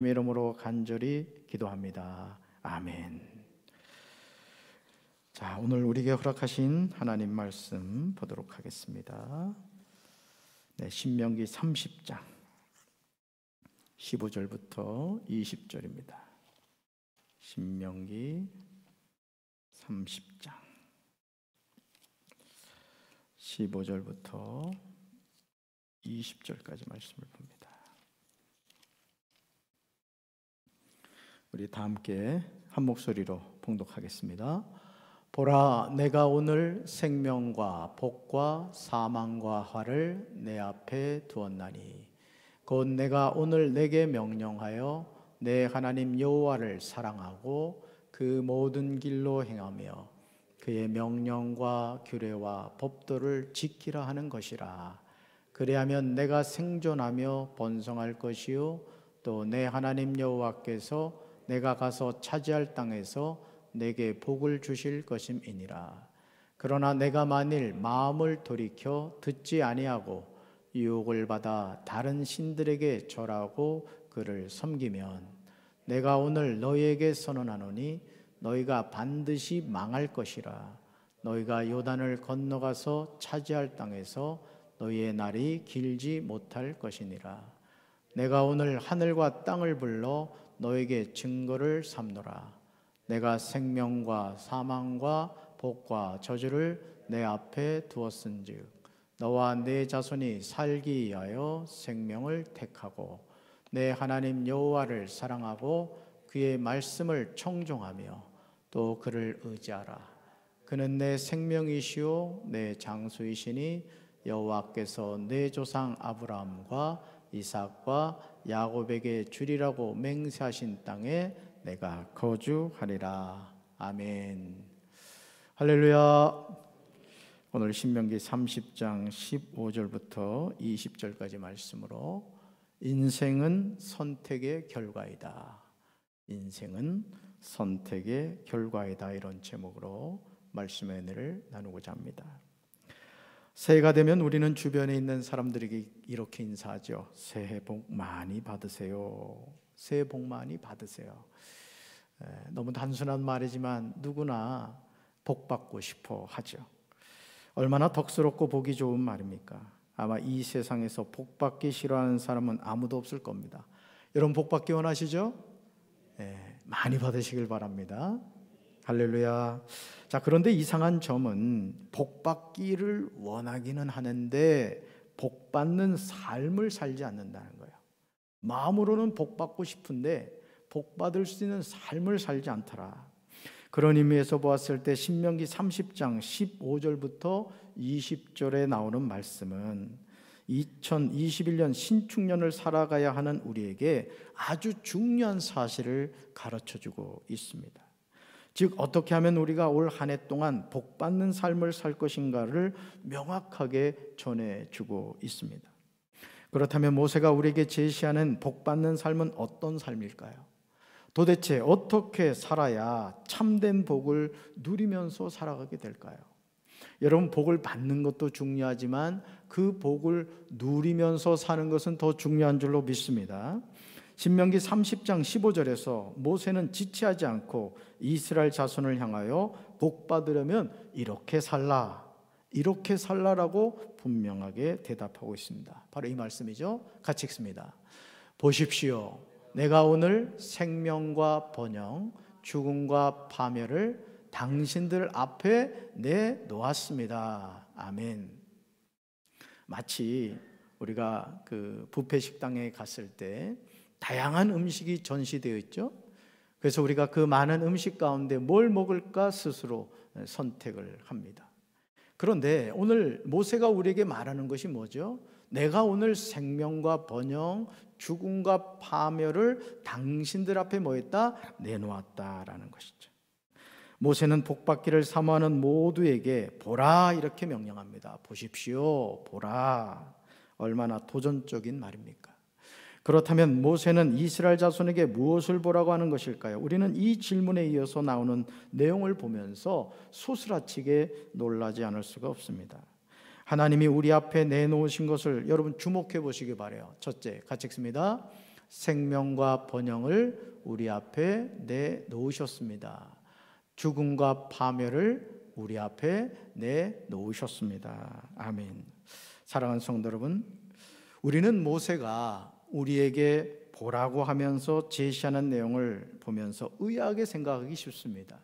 이름으로 간절히 기도합니다. 아멘. 자, 오늘 우리에게 허락하신 하나님 말씀 보도록 하겠습니다. 신명기 30장 15절부터 20절입니다. 신명기 30장 15절부터 20절까지 말씀을 봅니다. 우리 다 함께 한 목소리로 봉독하겠습니다. 보라, 내가 오늘 생명과 복과 사망과 화를 내 앞에 두었나니 곧 내가 오늘 내게 명령하여 내 하나님 여호와를 사랑하고 그 모든 길로 행하며 그의 명령과 규례와 법도를 지키라 하는 것이라. 그리하면 내가 생존하며 번성할 것이요 또 내 하나님 여호와께서 내가 가서 차지할 땅에서 내게 복을 주실 것임이니라. 그러나 내가 만일 마음을 돌이켜 듣지 아니하고 유혹을 받아 다른 신들에게 절하고 그를 섬기면 내가 오늘 너희에게 선언하노니 너희가 반드시 망할 것이라. 너희가 요단을 건너가서 차지할 땅에서 너희의 날이 길지 못할 것이니라. 내가 오늘 하늘과 땅을 불러 너에게 증거를 삼노라. 내가 생명과 사망과 복과 저주를 내 앞에 두었은즉 너와 내 자손이 살기 위하여 생명을 택하고 내 하나님 여호와를 사랑하고 그의 말씀을 청종하며 또 그를 의지하라. 그는 내 생명이시요 내 장수이시니 여호와께서 내 조상 아브라함과 이삭과 야곱에게 주리라고 맹세하신 땅에 내가 거주하리라. 아멘. 할렐루야. 오늘 신명기 30장 15절부터 20절까지 말씀으로 인생은 선택의 결과이다. 인생은 선택의 결과이다. 이런 제목으로 말씀의 은혜를 나누고자 합니다. 새해가 되면 우리는 주변에 있는 사람들에게 이렇게 인사하죠. 새해 복 많이 받으세요. 새해 복 많이 받으세요. 너무 단순한 말이지만 누구나 복 받고 싶어 하죠. 얼마나 덕스럽고 보기 좋은 말입니까? 아마 이 세상에서 복 받기 싫어하는 사람은 아무도 없을 겁니다. 여러분 복 받기 원하시죠? 많이 받으시길 바랍니다. 할렐루야. 자, 그런데 이상한 점은 복 받기를 원하기는 하는데 복 받는 삶을 살지 않는다는 거예요. 마음으로는 복 받고 싶은데 복 받을 수 있는 삶을 살지 않더라. 그런 의미에서 보았을 때 신명기 30장 15절부터 20절에 나오는 말씀은 2021년 신축년을 살아가야 하는 우리에게 아주 중요한 사실을 가르쳐주고 있습니다. 즉 어떻게 하면 우리가 올 한 해 동안 복받는 삶을 살 것인가를 명확하게 전해주고 있습니다. 그렇다면 모세가 우리에게 제시하는 복받는 삶은 어떤 삶일까요? 도대체 어떻게 살아야 참된 복을 누리면서 살아가게 될까요? 여러분, 복을 받는 것도 중요하지만 그 복을 누리면서 사는 것은 더 중요한 줄로 믿습니다. 신명기 30장 15절에서 모세는 지체하지 않고 이스라엘 자손을 향하여 복 받으려면 이렇게 살라라고 분명하게 대답하고 있습니다. 바로 이 말씀이죠. 같이 읽습니다. 보십시오. 내가 오늘 생명과 번영, 죽음과 파멸을 당신들 앞에 내놓았습니다. 아멘. 마치 우리가 그 뷔페 식당에 갔을 때 다양한 음식이 전시되어 있죠. 그래서 우리가 그 많은 음식 가운데 뭘 먹을까 스스로 선택을 합니다. 그런데 오늘 모세가 우리에게 말하는 것이 뭐죠? 내가 오늘 생명과 번영, 죽음과 파멸을 당신들 앞에 뭐 했다? 내놓았다라는 것이죠. 모세는 복받기를 사모하는 모두에게 보라 이렇게 명령합니다. 보십시오, 보라. 얼마나 도전적인 말입니까? 그렇다면 모세는 이스라엘 자손에게 무엇을 보라고 하는 것일까요? 우리는 이 질문에 이어서 나오는 내용을 보면서 소스라치게 놀라지 않을 수가 없습니다. 하나님이 우리 앞에 내놓으신 것을 여러분 주목해 보시기 바라요. 첫째, 같이 읽습니다. 생명과 번영을 우리 앞에 내놓으셨습니다. 죽음과 파멸을 우리 앞에 내놓으셨습니다. 아멘. 사랑하는 성도 여러분, 우리는 모세가 우리에게 보라고 하면서 제시하는 내용을 보면서 의아하게 생각하기 쉽습니다.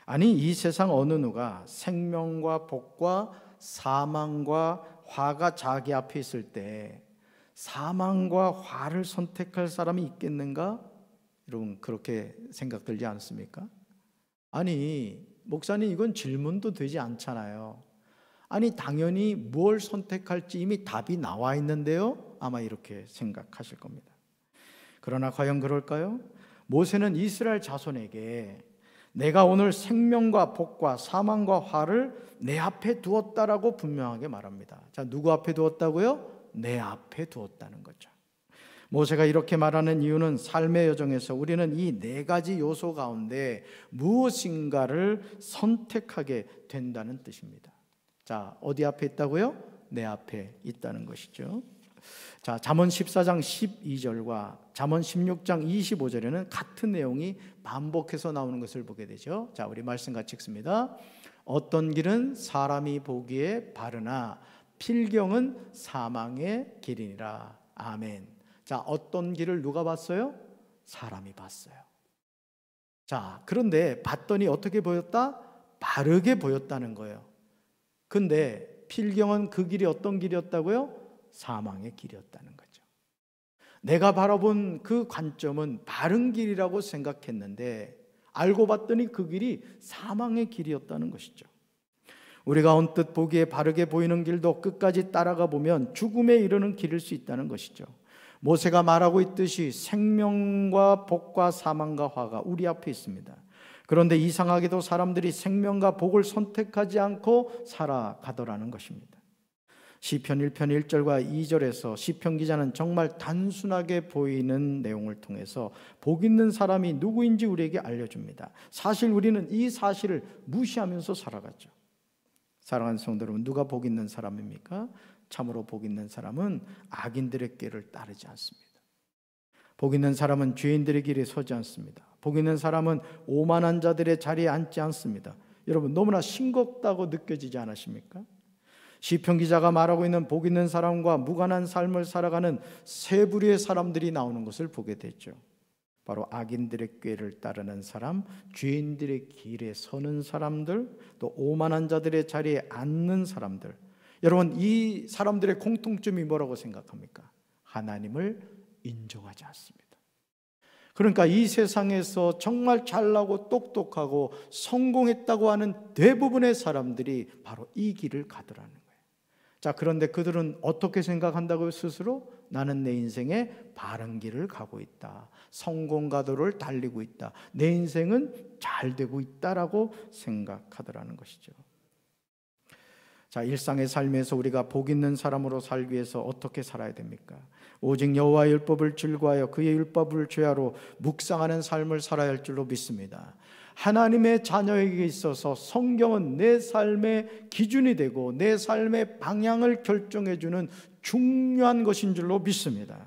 아니, 이 세상 어느 누가 생명과 복과 사망과 화가 자기 앞에 있을 때 사망과 화를 선택할 사람이 있겠는가? 여러분, 그렇게 생각들지 않습니까? 아니, 목사님, 이건 질문도 되지 않잖아요. 아니, 당연히 뭘 선택할지 이미 답이 나와 있는데요? 아마 이렇게 생각하실 겁니다. 그러나 과연 그럴까요? 모세는 이스라엘 자손에게 내가 오늘 생명과 복과 사망과 화를 내 앞에 두었다라고 분명하게 말합니다. 자, 누구 앞에 두었다고요? 내 앞에 두었다는 거죠. 모세가 이렇게 말하는 이유는 삶의 여정에서 우리는 이 네 가지 요소 가운데 무엇인가를 선택하게 된다는 뜻입니다. 자, 어디 앞에 있다고요? 내 앞에 있다는 것이죠. 자, 잠언 14장 12절과 잠언 16장 25절에는 같은 내용이 반복해서 나오는 것을 보게 되죠. 자, 우리 말씀 같이 읽습니다. 어떤 길은 사람이 보기에 바르나 필경은 사망의 길이니라. 아멘. 자, 어떤 길을 누가 봤어요? 사람이 봤어요. 자, 그런데 봤더니 어떻게 보였다? 바르게 보였다는 거예요. 근데 필경은 그 길이 어떤 길이었다고요? 사망의 길이었다는 거죠. 내가 바라본 그 관점은 바른 길이라고 생각했는데 알고 봤더니 그 길이 사망의 길이었다는 것이죠. 우리가 언뜻 보기에 바르게 보이는 길도 끝까지 따라가 보면 죽음에 이르는 길일 수 있다는 것이죠. 모세가 말하고 있듯이 생명과 복과 사망과 화가 우리 앞에 있습니다. 그런데 이상하게도 사람들이 생명과 복을 선택하지 않고 살아가더라는 것입니다. 시편 1편 1절과 2절에서 시편 기자는 정말 단순하게 보이는 내용을 통해서 복 있는 사람이 누구인지 우리에게 알려줍니다. 사실 우리는 이 사실을 무시하면서 살아갔죠. 사랑하는 성도 여러분, 누가 복 있는 사람입니까? 참으로 복 있는 사람은 악인들의 길을 따르지 않습니다. 복 있는 사람은 죄인들의 길에 서지 않습니다. 복 있는 사람은 오만한 자들의 자리에 앉지 않습니다. 여러분, 너무나 싱겁다고 느껴지지 않으십니까? 시편 기자가 말하고 있는 복 있는 사람과 무관한 삶을 살아가는 세 부류의 사람들이 나오는 것을 보게 되죠. 바로 악인들의 꾀를 따르는 사람, 죄인들의 길에 서는 사람들, 또 오만한 자들의 자리에 앉는 사람들. 여러분, 이 사람들의 공통점이 뭐라고 생각합니까? 하나님을 인정하지 않습니다. 그러니까 이 세상에서 정말 잘나고 똑똑하고 성공했다고 하는 대부분의 사람들이 바로 이 길을 가더라는 거예요. 자, 그런데 그들은 어떻게 생각한다고요? 스스로? 나는 내 인생에 바른 길을 가고 있다. 성공가도를 달리고 있다. 내 인생은 잘 되고 있다라고 생각하더라는 것이죠. 자, 일상의 삶에서 우리가 복 있는 사람으로 살기 위해서 어떻게 살아야 됩니까? 오직 여호와의 율법을 즐거워하여 그의 율법을 죄하로 묵상하는 삶을 살아야 할 줄로 믿습니다. 하나님의 자녀에게 있어서 성경은 내 삶의 기준이 되고 내 삶의 방향을 결정해 주는 중요한 것인 줄로 믿습니다.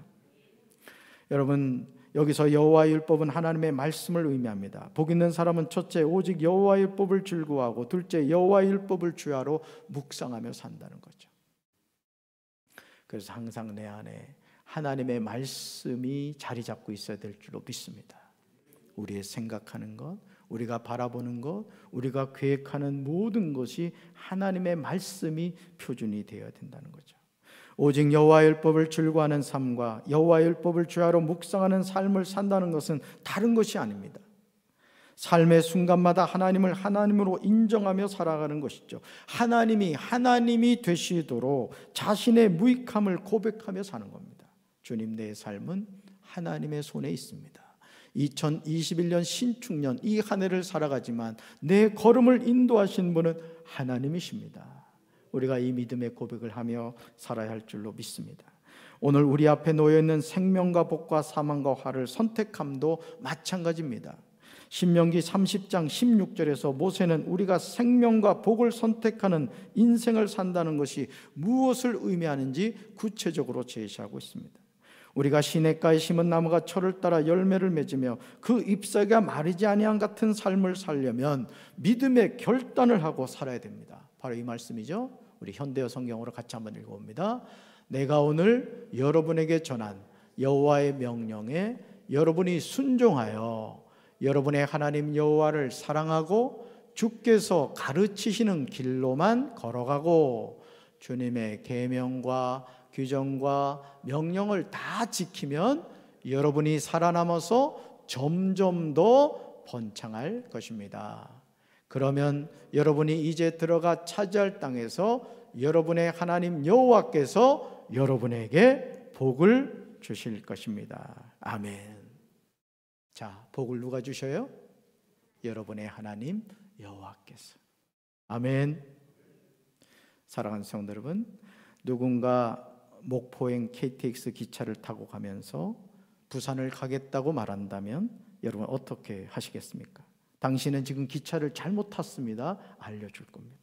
여러분, 여기서 여호와의 율법은 하나님의 말씀을 의미합니다. 복 있는 사람은 첫째, 오직 여호와의 율법을 즐거워하고, 둘째, 여호와의 율법을 주야로 묵상하며 산다는 거죠. 그래서 항상 내 안에 하나님의 말씀이 자리 잡고 있어야 될 줄로 믿습니다. 우리의 생각하는 것, 우리가 바라보는 것, 우리가 계획하는 모든 것이 하나님의 말씀이 표준이 되어야 된다는 거죠. 오직 여호와의 율법을 즐거워하는 삶과 여호와의 율법을 주야로 묵상하는 삶을 산다는 것은 다른 것이 아닙니다. 삶의 순간마다 하나님을 하나님으로 인정하며 살아가는 것이죠. 하나님이 되시도록 자신의 무익함을 고백하며 사는 겁니다. 주님, 내 삶은 하나님의 손에 있습니다. 2021년 신축년 이 한 해를 살아가지만 내 걸음을 인도하신 분은 하나님이십니다. 우리가 이 믿음의 고백을 하며 살아야 할 줄로 믿습니다. 오늘 우리 앞에 놓여있는 생명과 복과 사망과 화를 선택함도 마찬가지입니다. 신명기 30장 16절에서 모세는 우리가 생명과 복을 선택하는 인생을 산다는 것이 무엇을 의미하는지 구체적으로 제시하고 있습니다. 우리가 시냇가에 심은 나무가 철을 따라 열매를 맺으며 그 잎사귀가 마르지 아니한 같은 삶을 살려면 믿음의 결단을 하고 살아야 됩니다. 바로 이 말씀이죠. 우리 현대어 성경으로 같이 한번 읽어봅니다. 내가 오늘 여러분에게 전한 여호와의 명령에 여러분이 순종하여 여러분의 하나님 여호와를 사랑하고 주께서 가르치시는 길로만 걸어가고 주님의 계명과 규정과 명령을 다 지키면 여러분이 살아남아서 점점 더 번창할 것입니다. 그러면 여러분이 이제 들어가 차지할 땅에서 여러분의 하나님 여호와께서 여러분에게 복을 주실 것입니다. 아멘. 자, 복을 누가 주셔요? 여러분의 하나님 여호와께서. 아멘. 사랑하는 성도 여러분, 누군가 목포행 KTX 기차를 타고 가면서 부산을 가겠다고 말한다면 여러분 어떻게 하시겠습니까? 당신은 지금 기차를 잘못 탔습니다. 알려줄 겁니다.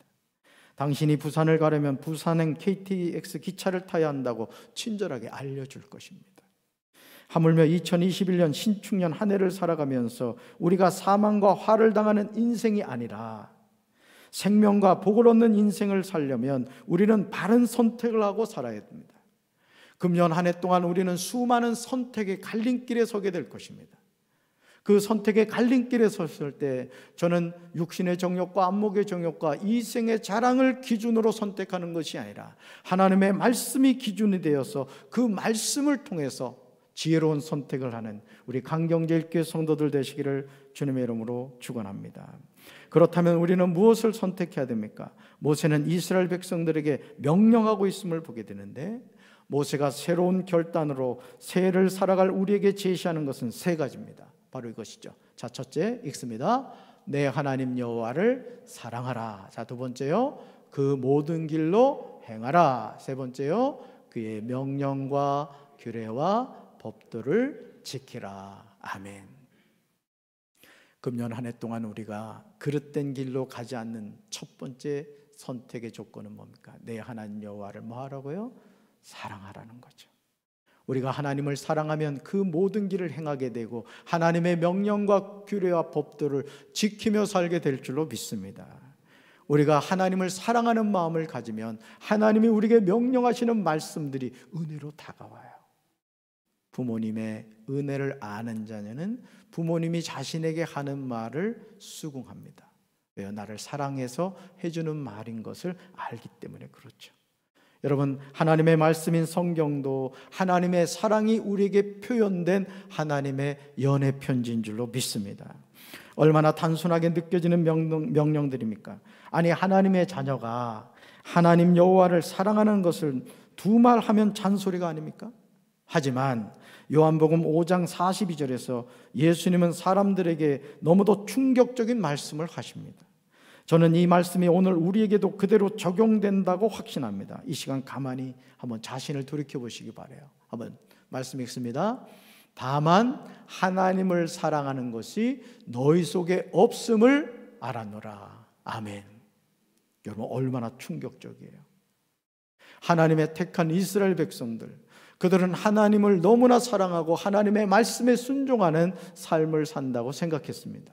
당신이 부산을 가려면 부산행 KTX 기차를 타야 한다고 친절하게 알려줄 것입니다. 하물며 2021년 신축년 한 해를 살아가면서 우리가 사망과 화를 당하는 인생이 아니라 생명과 복을 얻는 인생을 살려면 우리는 바른 선택을 하고 살아야 됩니다. 금년 한 해 동안 우리는 수많은 선택의 갈림길에 서게 될 것입니다. 그 선택의 갈림길에 섰을 때 저는 육신의 정욕과 안목의 정욕과 이생의 자랑을 기준으로 선택하는 것이 아니라 하나님의 말씀이 기준이 되어서 그 말씀을 통해서 지혜로운 선택을 하는 우리 강경제일교회 성도들 되시기를 주님의 이름으로 축원합니다. 그렇다면 우리는 무엇을 선택해야 됩니까? 모세는 이스라엘 백성들에게 명령하고 있음을 보게 되는데 모세가 새로운 결단으로 새해를 살아갈 우리에게 제시하는 것은 세 가지입니다. 바로 이것이죠. 자, 첫째 읽습니다. 내 하나님 여호와를 사랑하라. 자, 두 번째요, 그 모든 길로 행하라. 세 번째요, 그의 명령과 규례와 법도를 지키라. 아멘. 금년 한 해 동안 우리가 그릇된 길로 가지 않는 첫 번째 선택의 조건은 뭡니까? 내 하나님 여호와를 뭐 하라고요? 사랑하라는 거죠. 우리가 하나님을 사랑하면 그 모든 길을 행하게 되고 하나님의 명령과 규례와 법도를 지키며 살게 될 줄로 믿습니다. 우리가 하나님을 사랑하는 마음을 가지면 하나님이 우리에게 명령하시는 말씀들이 은혜로 다가와요. 부모님의 은혜를 아는 자녀는 부모님이 자신에게 하는 말을 수긍합니다. 왜요? 나를 사랑해서 해주는 말인 것을 알기 때문에 그렇죠. 여러분, 하나님의 말씀인 성경도 하나님의 사랑이 우리에게 표현된 하나님의 연애 편지인 줄로 믿습니다. 얼마나 단순하게 느껴지는 명령들입니까? 아니, 하나님의 자녀가 하나님 여호와를 사랑하는 것을 두 말 하면 잔소리가 아닙니까? 하지만 요한복음 5장 42절에서 예수님은 사람들에게 너무도 충격적인 말씀을 하십니다. 저는 이 말씀이 오늘 우리에게도 그대로 적용된다고 확신합니다. 이 시간 가만히 한번 자신을 돌이켜 보시기 바라요. 한번 말씀 읽습니다. 다만 하나님을 사랑하는 것이 너희 속에 없음을 알아노라. 아멘. 여러분, 얼마나 충격적이에요. 하나님의 택한 이스라엘 백성들, 그들은 하나님을 너무나 사랑하고 하나님의 말씀에 순종하는 삶을 산다고 생각했습니다.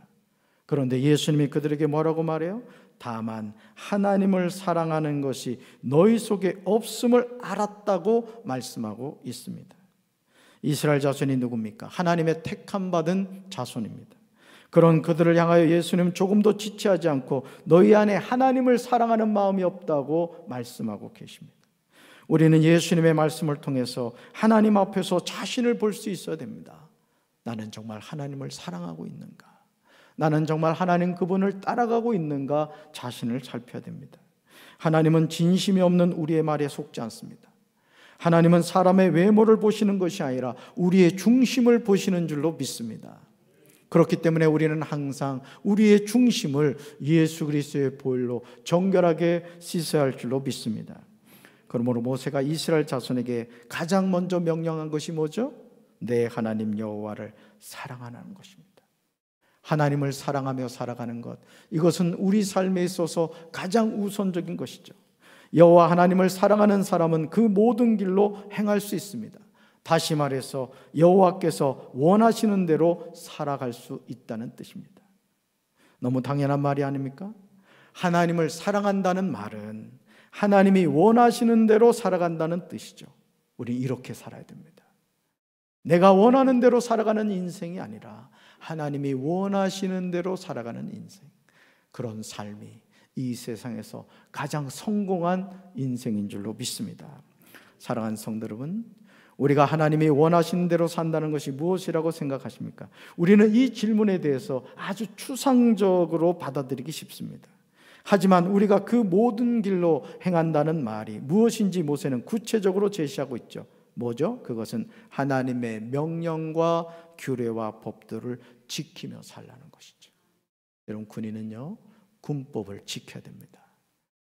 그런데 예수님이 그들에게 뭐라고 말해요? 다만 하나님을 사랑하는 것이 너희 속에 없음을 알았다고 말씀하고 있습니다. 이스라엘 자손이 누굽니까? 하나님의 택함 받은 자손입니다. 그런 그들을 향하여 예수님은 조금도 지체하지 않고 너희 안에 하나님을 사랑하는 마음이 없다고 말씀하고 계십니다. 우리는 예수님의 말씀을 통해서 하나님 앞에서 자신을 볼 수 있어야 됩니다. 나는 정말 하나님을 사랑하고 있는가? 나는 정말 하나님 그분을 따라가고 있는가? 자신을 살펴야 됩니다. 하나님은 진심이 없는 우리의 말에 속지 않습니다. 하나님은 사람의 외모를 보시는 것이 아니라 우리의 중심을 보시는 줄로 믿습니다. 그렇기 때문에 우리는 항상 우리의 중심을 예수 그리스도의 보혈로 정결하게 씻어야 할 줄로 믿습니다. 그러므로 모세가 이스라엘 자손에게 가장 먼저 명령한 것이 뭐죠? 내 하나님 여호와를 사랑하는 것입니다. 하나님을 사랑하며 살아가는 것, 이것은 우리 삶에 있어서 가장 우선적인 것이죠. 여호와 하나님을 사랑하는 사람은 그 모든 길로 행할 수 있습니다. 다시 말해서 여호와께서 원하시는 대로 살아갈 수 있다는 뜻입니다. 너무 당연한 말이 아닙니까? 하나님을 사랑한다는 말은 하나님이 원하시는 대로 살아간다는 뜻이죠. 우리 이렇게 살아야 됩니다. 내가 원하는 대로 살아가는 인생이 아니라 하나님이 원하시는 대로 살아가는 인생, 그런 삶이 이 세상에서 가장 성공한 인생인 줄로 믿습니다. 사랑하는 성도 여러분, 우리가 하나님이 원하시는 대로 산다는 것이 무엇이라고 생각하십니까? 우리는 이 질문에 대해서 아주 추상적으로 받아들이기 쉽습니다. 하지만 우리가 그 모든 길로 행한다는 말이 무엇인지 모세는 구체적으로 제시하고 있죠. 뭐죠? 그것은 하나님의 명령과 규례와 법도를 지키며 살라는 것이죠. 여러분, 군인은요, 군법을 지켜야 됩니다.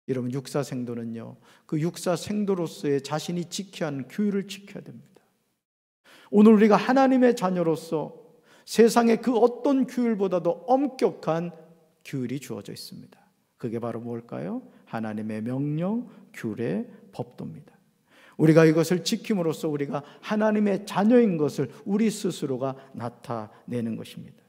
여러분, 육사생도는요, 그 육사생도로서의 자신이 지켜야 하는 규율을 지켜야 됩니다. 오늘 우리가 하나님의 자녀로서 세상의 그 어떤 규율보다도 엄격한 규율이 주어져 있습니다. 그게 바로 뭘까요? 하나님의 명령, 규례, 법도입니다. 우리가 이것을 지킴으로써 우리가 하나님의 자녀인 것을 우리 스스로가 나타내는 것입니다.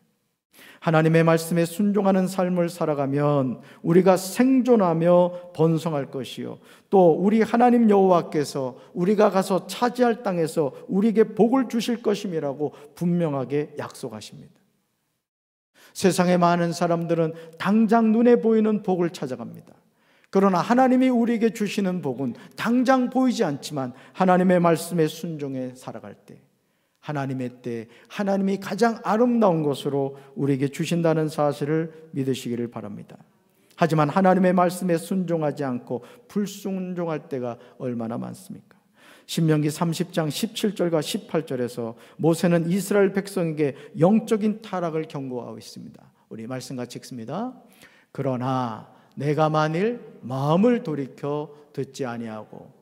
하나님의 말씀에 순종하는 삶을 살아가면 우리가 생존하며 번성할 것이요, 또 우리 하나님 여호와께서 우리가 가서 차지할 땅에서 우리에게 복을 주실 것임이라고 분명하게 약속하십니다. 세상의 많은 사람들은 당장 눈에 보이는 복을 찾아갑니다. 그러나 하나님이 우리에게 주시는 복은 당장 보이지 않지만 하나님의 말씀에 순종해 살아갈 때, 하나님의 때 하나님이 가장 아름다운 것으로 우리에게 주신다는 사실을 믿으시기를 바랍니다. 하지만 하나님의 말씀에 순종하지 않고 불순종할 때가 얼마나 많습니까? 신명기 30장 17절과 18절에서 모세는 이스라엘 백성에게 영적인 타락을 경고하고 있습니다. 우리 말씀 같이 읽습니다. 그러나 내가 만일 마음을 돌이켜 듣지 아니하고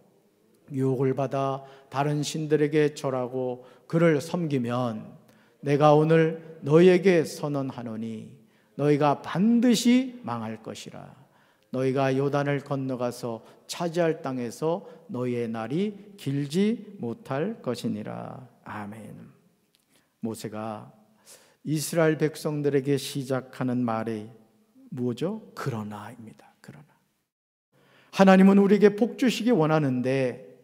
유혹을 받아 다른 신들에게 절하고 그를 섬기면 내가 오늘 너희에게 선언하노니 너희가 반드시 망할 것이라. 너희가 요단을 건너가서 차지할 땅에서 너희의 날이 길지 못할 것이니라. 아멘. 모세가 이스라엘 백성들에게 시작하는 말이 뭐죠? 그러나입니다. 그러나. 하나님은 우리에게 복 주시기 원하는데,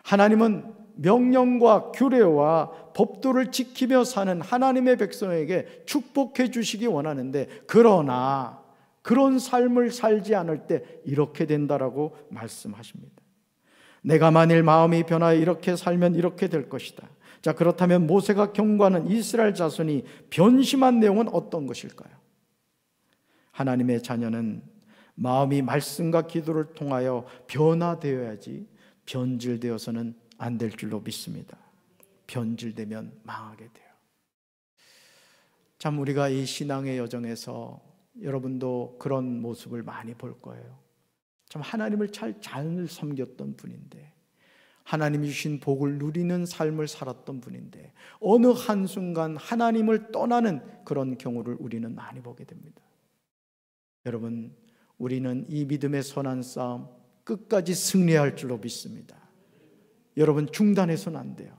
하나님은 명령과 규례와 법도를 지키며 사는 하나님의 백성에게 축복해 주시기 원하는데, 그러나 그런 삶을 살지 않을 때 이렇게 된다라고 말씀하십니다. 내가 만일 마음이 변하여 이렇게 살면 이렇게 될 것이다. 자, 그렇다면 모세가 경고하는 이스라엘 자손이 변심한 내용은 어떤 것일까요? 하나님의 자녀는 마음이 말씀과 기도를 통하여 변화되어야지 변질되어서는 안 될 줄로 믿습니다. 변질되면 망하게 돼요. 참, 우리가 이 신앙의 여정에서 여러분도 그런 모습을 많이 볼 거예요. 참, 하나님을 잘 섬겼던 분인데, 하나님이 주신 복을 누리는 삶을 살았던 분인데 어느 한순간 하나님을 떠나는 그런 경우를 우리는 많이 보게 됩니다. 여러분, 우리는 이 믿음의 선한 싸움 끝까지 승리할 줄로 믿습니다. 여러분, 중단해서는 안 돼요.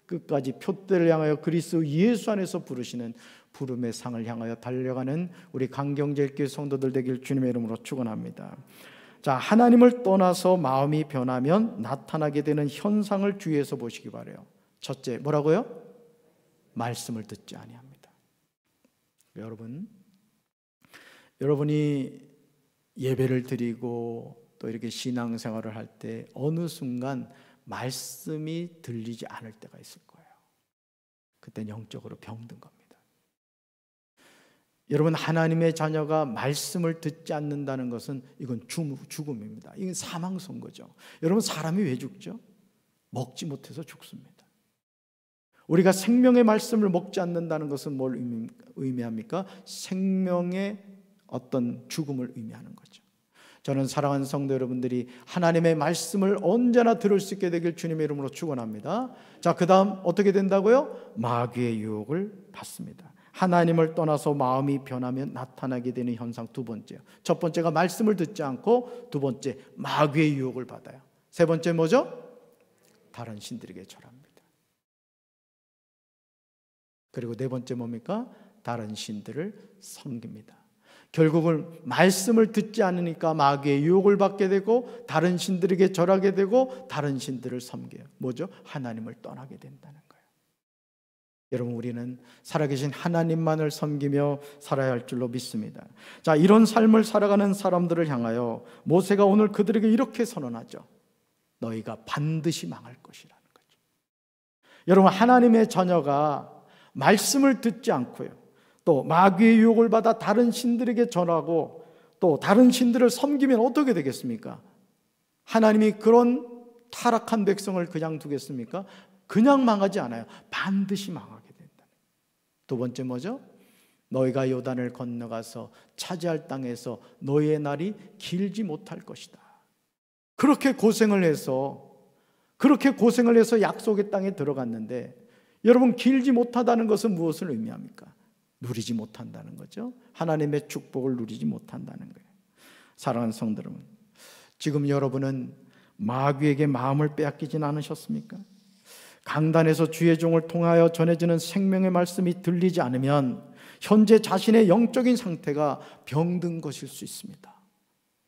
끝까지 표대를 향하여 그리스도 예수 안에서 부르시는 부름의 상을 향하여 달려가는 우리 강경제일교회 성도들 되길 주님의 이름으로 축원합니다. 자, 하나님을 떠나서 마음이 변하면 나타나게 되는 현상을 주의해서 보시기 바라요. 첫째, 뭐라고요? 말씀을 듣지 아니합니다. 여러분이 예배를 드리고 또 이렇게 신앙생활을 할 때 어느 순간 말씀이 들리지 않을 때가 있을 거예요. 그때 영적으로 병든 겁니다. 여러분, 하나님의 자녀가 말씀을 듣지 않는다는 것은 이건 죽음입니다. 이건 사망 선고죠. 여러분, 사람이 왜 죽죠? 먹지 못해서 죽습니다. 우리가 생명의 말씀을 먹지 않는다는 것은 뭘 의미합니까? 생명의 어떤 죽음을 의미하는 거죠. 저는 사랑하는 성도 여러분들이 하나님의 말씀을 언제나 들을 수 있게 되길 주님의 이름으로 축원합니다. 자, 그 다음 어떻게 된다고요? 마귀의 유혹을 받습니다. 하나님을 떠나서 마음이 변하면 나타나게 되는 현상 두 번째요. 첫 번째가 말씀을 듣지 않고, 두 번째 마귀의 유혹을 받아요. 세 번째 뭐죠? 다른 신들에게 절합니다. 그리고 네 번째 뭡니까? 다른 신들을 섬깁니다. 결국은 말씀을 듣지 않으니까 마귀의 유혹을 받게 되고 다른 신들에게 절하게 되고 다른 신들을 섬겨요. 뭐죠? 하나님을 떠나게 된다는 거예요. 여러분, 우리는 살아계신 하나님만을 섬기며 살아야 할 줄로 믿습니다. 자, 이런 삶을 살아가는 사람들을 향하여 모세가 오늘 그들에게 이렇게 선언하죠. 너희가 반드시 망할 것이라는 거죠. 여러분, 하나님의 자녀가 말씀을 듣지 않고요, 또 마귀의 유혹을 받아 다른 신들에게 전하고 또 다른 신들을 섬기면 어떻게 되겠습니까? 하나님이 그런 타락한 백성을 그냥 두겠습니까? 그냥 망하지 않아요. 반드시 망하게 된다. 두 번째 뭐죠? 너희가 요단을 건너가서 차지할 땅에서 너희의 날이 길지 못할 것이다. 그렇게 고생을 해서 약속의 땅에 들어갔는데, 여러분, 길지 못하다는 것은 무엇을 의미합니까? 누리지 못한다는 거죠. 하나님의 축복을 누리지 못한다는 거예요. 사랑하는 성도 여러분, 지금 여러분은 마귀에게 마음을 빼앗기진 않으셨습니까? 강단에서 주의 종을 통하여 전해지는 생명의 말씀이 들리지 않으면 현재 자신의 영적인 상태가 병든 것일 수 있습니다.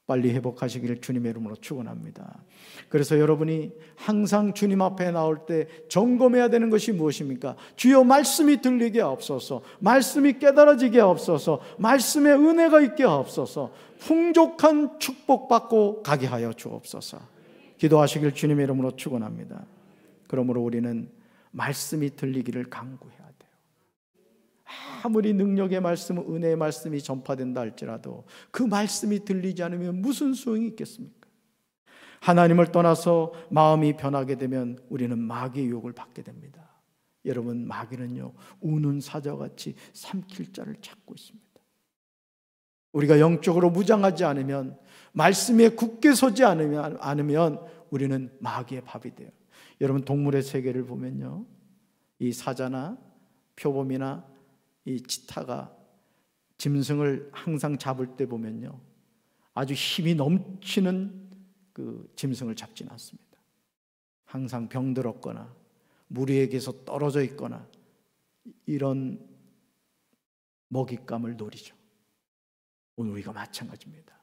빨리 회복하시기를 주님의 이름으로 축원합니다. 그래서 여러분이 항상 주님 앞에 나올 때 점검해야 되는 것이 무엇입니까? 주여, 말씀이 들리게 하옵소서, 말씀이 깨달아지게 하옵소서, 말씀의 은혜가 있게 하옵소서, 풍족한 축복받고 가게 하여 주옵소서. 기도하시길 주님의 이름으로 축원합니다. 그러므로 우리는 말씀이 들리기를 간구해야 돼요. 아무리 능력의 말씀, 은혜의 말씀이 전파된다 할지라도 그 말씀이 들리지 않으면 무슨 소용이 있겠습니까? 하나님을 떠나서 마음이 변하게 되면 우리는 마귀의 유혹을 받게 됩니다. 여러분, 마귀는요, 우는 사자같이 삼킬 자를 찾고 있습니다. 우리가 영적으로 무장하지 않으면, 말씀에 굳게 서지 않으면 우리는 마귀의 밥이 돼요. 여러분, 동물의 세계를 보면요, 이 사자나 표범이나 이 치타가 짐승을 항상 잡을 때 보면요, 아주 힘이 넘치는 그 짐승을 잡지는 않습니다. 항상 병들었거나 무리에게서 떨어져 있거나 이런 먹잇감을 노리죠. 오늘 우리가 마찬가지입니다.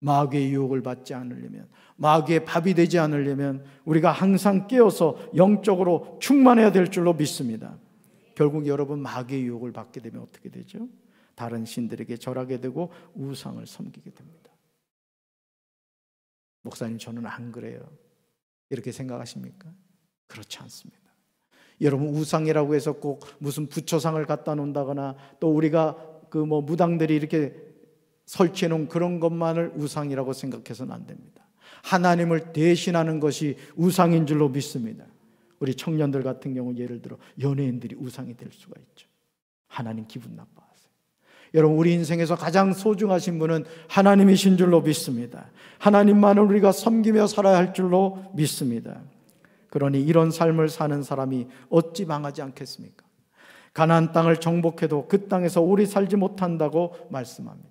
마귀의 유혹을 받지 않으려면, 마귀의 밥이 되지 않으려면 우리가 항상 깨어서 영적으로 충만해야 될 줄로 믿습니다. 결국 여러분, 마귀의 유혹을 받게 되면 어떻게 되죠? 다른 신들에게 절하게 되고 우상을 섬기게 됩니다. 목사님, 저는 안 그래요. 이렇게 생각하십니까? 그렇지 않습니다. 여러분, 우상이라고 해서 꼭 무슨 부처상을 갖다 놓는다거나 또 우리가 그 무당들이 이렇게 설치해 놓은 그런 것만을 우상이라고 생각해서는 안 됩니다. 하나님을 대신하는 것이 우상인 줄로 믿습니다. 우리 청년들 같은 경우 예를 들어 연예인들이 우상이 될 수가 있죠. 하나님 기분 나빠하세요. 여러분, 우리 인생에서 가장 소중하신 분은 하나님이신 줄로 믿습니다. 하나님만을 우리가 섬기며 살아야 할 줄로 믿습니다. 그러니 이런 삶을 사는 사람이 어찌 망하지 않겠습니까? 가나안 땅을 정복해도 그 땅에서 오래 살지 못한다고 말씀합니다.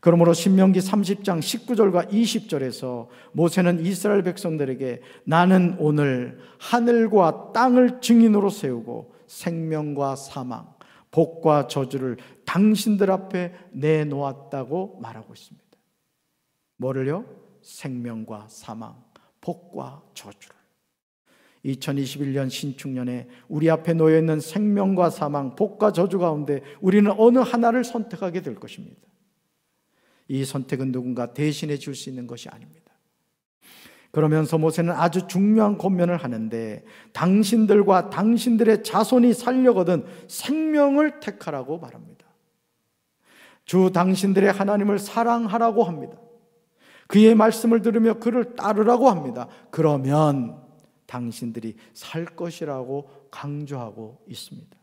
그러므로 신명기 30장 19절과 20절에서 모세는 이스라엘 백성들에게 나는 오늘 하늘과 땅을 증인으로 세우고 생명과 사망, 복과 저주를 당신들 앞에 내놓았다고 말하고 있습니다. 뭐를요? 생명과 사망, 복과 저주를. 2021년 신축년에 우리 앞에 놓여있는 생명과 사망, 복과 저주 가운데 우리는 어느 하나를 선택하게 될 것입니다. 이 선택은 누군가 대신해 줄 수 있는 것이 아닙니다. 그러면서 모세는 아주 중요한 권면을 하는데, 당신들과 당신들의 자손이 살려거든 생명을 택하라고 말합니다. 주 당신들의 하나님을 사랑하라고 합니다. 그의 말씀을 들으며 그를 따르라고 합니다. 그러면 당신들이 살 것이라고 강조하고 있습니다.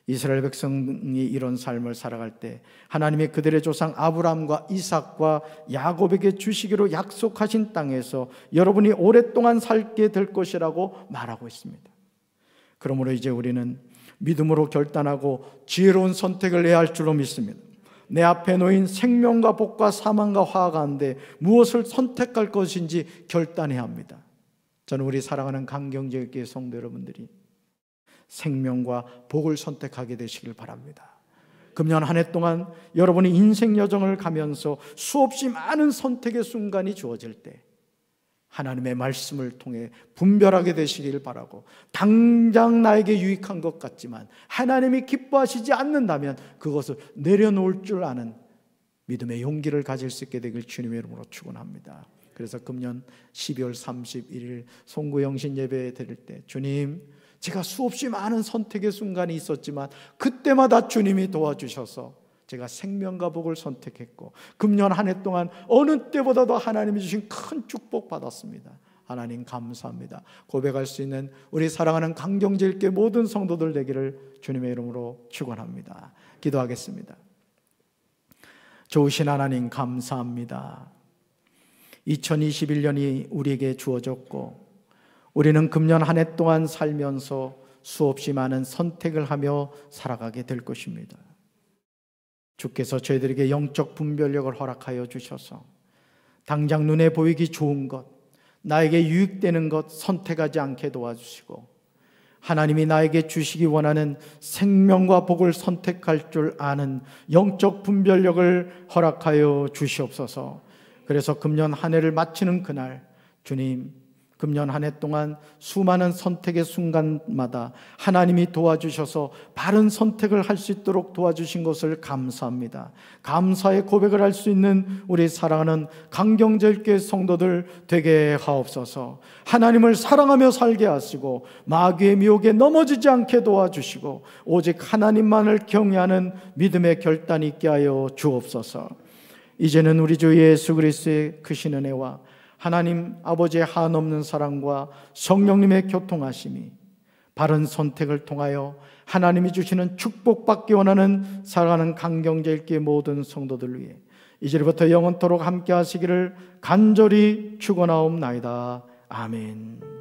이스라엘 백성이 이런 삶을 살아갈 때 하나님이 그들의 조상 아브라함과 이삭과 야곱에게 주시기로 약속하신 땅에서 여러분이 오랫동안 살게 될 것이라고 말하고 있습니다. 그러므로 이제 우리는 믿음으로 결단하고 지혜로운 선택을 해야 할 줄로 믿습니다. 내 앞에 놓인 생명과 복과 사망과 화가 가운데 무엇을 선택할 것인지 결단해야 합니다. 저는 우리 사랑하는 강경제교회 성도 여러분들이 생명과 복을 선택하게 되시길 바랍니다. 금년 한 해 동안 여러분의 인생 여정을 가면서 수없이 많은 선택의 순간이 주어질 때 하나님의 말씀을 통해 분별하게 되시길 바라고, 당장 나에게 유익한 것 같지만 하나님이 기뻐하시지 않는다면 그것을 내려놓을 줄 아는 믿음의 용기를 가질 수 있게 되길 주님의 이름으로 축원합니다. 그래서 금년 12월 31일 송구영신 예배 드릴 때, 주님, 제가 수없이 많은 선택의 순간이 있었지만 그때마다 주님이 도와주셔서 제가 생명과 복을 선택했고, 금년 한 해 동안 어느 때보다도 하나님이 주신 큰 축복 받았습니다. 하나님 감사합니다. 고백할 수 있는 우리 사랑하는 강경제일교회 모든 성도들 되기를 주님의 이름으로 축원합니다. 기도하겠습니다. 좋으신 하나님 감사합니다. 2021년이 우리에게 주어졌고, 우리는 금년 한 해 동안 살면서 수없이 많은 선택을 하며 살아가게 될 것입니다. 주께서 저희들에게 영적 분별력을 허락하여 주셔서 당장 눈에 보이기 좋은 것, 나에게 유익되는 것 선택하지 않게 도와주시고, 하나님이 나에게 주시기 원하는 생명과 복을 선택할 줄 아는 영적 분별력을 허락하여 주시옵소서. 그래서 금년 한 해를 마치는 그날, 주님, 금년 한 해 동안 수많은 선택의 순간마다 하나님이 도와주셔서 바른 선택을 할 수 있도록 도와주신 것을 감사합니다. 감사의 고백을 할 수 있는 우리 사랑하는 강경제일교회 성도들 되게 하옵소서. 하나님을 사랑하며 살게 하시고 마귀의 미혹에 넘어지지 않게 도와주시고 오직 하나님만을 경외하는 믿음의 결단이 있게 하여 주옵소서. 이제는 우리 주 예수 그리스도의 크신 은혜와 하나님 아버지의 한없는 사랑과 성령님의 교통하심이 바른 선택을 통하여 하나님이 주시는 축복받기 원하는 사랑하는 강경제일교회 모든 성도들 위해 이제부터 영원토록 함께 하시기를 간절히 축원하옵나이다. 아멘.